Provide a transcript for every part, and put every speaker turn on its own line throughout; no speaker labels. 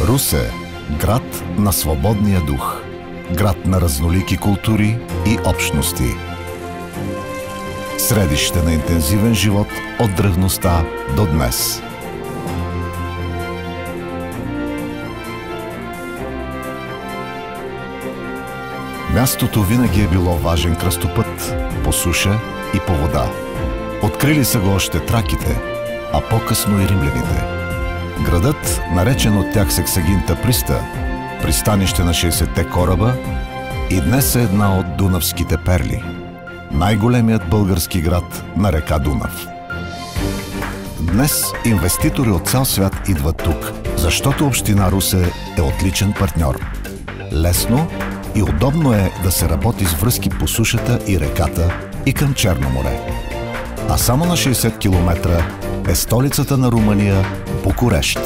Русе – град на свободния дух, град на разнолики култури и общности. Средище на интензивен живот от древността до днес. Мястото винаги е било важен кръстопът по суша и по вода. Открили са го още траките, а по-късно и римляните. Градът, наречен от тях Сексагинта Приста, пристанище на 60-те кораба, и днес е една от дунавските перли. Най-големият български град на река Дунав. Днес инвеститори от цял свят идват тук, защото община Русе е отличен партньор. Лесно и удобно е да се работи с връзки по сушата и реката и към Черно море. А само на 60 км е столицата на Румъния – Букурещ.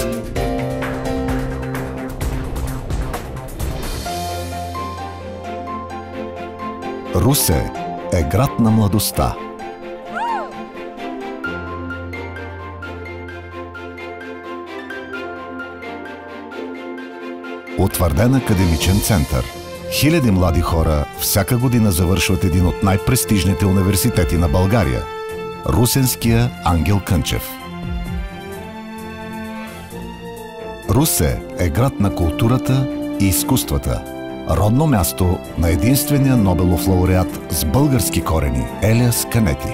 Русе е град на младостта. Утвърден академичен център. Хиляди млади хора всяка година завършват един от най-престижните университети на България – Русенския Ангел Кънчев. Русе е град на културата и изкуствата. Родно място на единствения Нобелов лауреат с български корени Елиас Канети.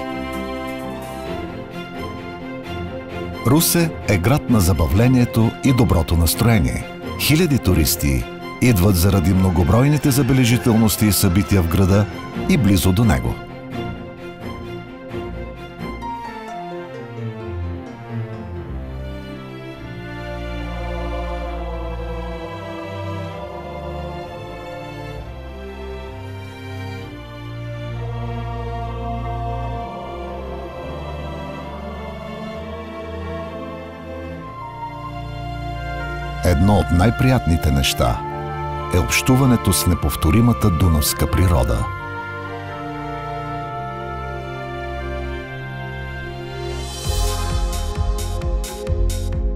Русе е град на забавлението и доброто настроение. Хиляди туристи идват заради многобройните забележителности и събития в града и близо до него. Едно от най-приятните неща е общуването с неповторимата дунавска природа.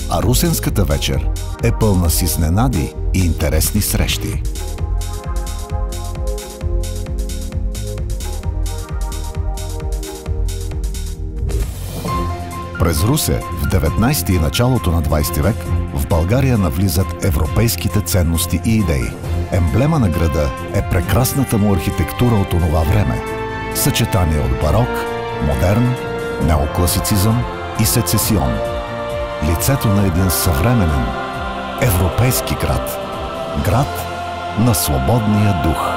А русенската вечер е пълна с изненади и интересни срещи. През Русе в 19 и началото на 20 век в България навлизат европейските ценности и идеи. Емблема на града е прекрасната му архитектура от онова време. Съчетание от барок, модерн, неокласицизъм и сецесион. Лицето на един съвременен, европейски град. Град на свободния дух.